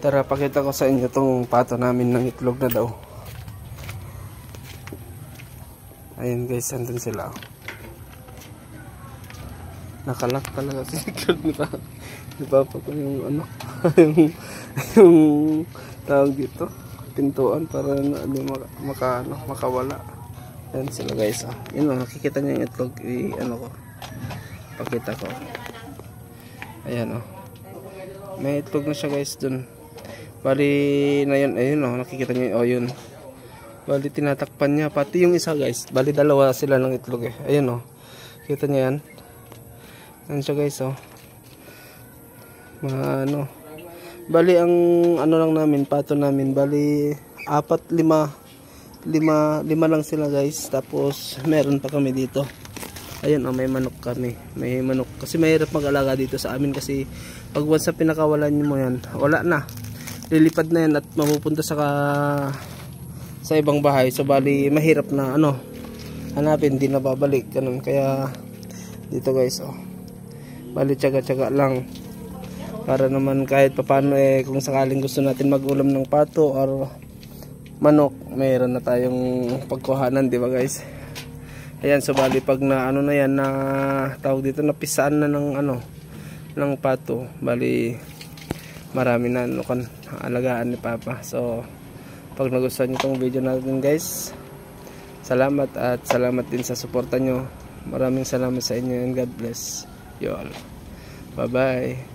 Tara, pakita ko sa inyo tong pato namin ng itlog na daw. Ayun guys, andun sila. Nakalak talaga sa itlog ni Papa ko yung ano, yung tawag dito, pintuan para na makawala. Ayan sila guys. Yun o, nakikita nyo yung itlog. Ano ko, pakita ko. Ayan o, may itlog na siya guys dun. Bali na yun, ayun o, nakikita nyo yun. Bali tinatakpan niya, pati yung isa guys. Bali dalawa sila ng itlog eh. Ayun o, kita nyo yan. Ayan siya guys o. Ano, bali ang ano lang namin, pato namin, bali 4, 5 lang sila guys. Tapos meron pa kami dito. Ayun o, may manok kami. May manok, kasi mahirap mag-alaga dito sa amin. Kasi pag once na pinakawalan nyo mo yan, wala na, lilipad na yan at mapupunta sa ibang bahay. So bali mahirap na ano, hanapin, di na babalik ganun. Kaya dito guys oh, bali tsaga-tsaga lang para naman kahit papano eh, kung sakaling gusto natin mag-ulam ng pato or manok, mayroon na tayong pagkuhanan, di ba guys? Ayan, so bali pag na ano na yan, na tawag dito, napisaan na ng ano, ng pato, bali marami na ano kan alagaan ni Papa. So pag nagustuhan nyo itong video natin guys, salamat, at salamat din sa suporta nyo. Maraming salamat sa inyo and God bless you all. Bye bye.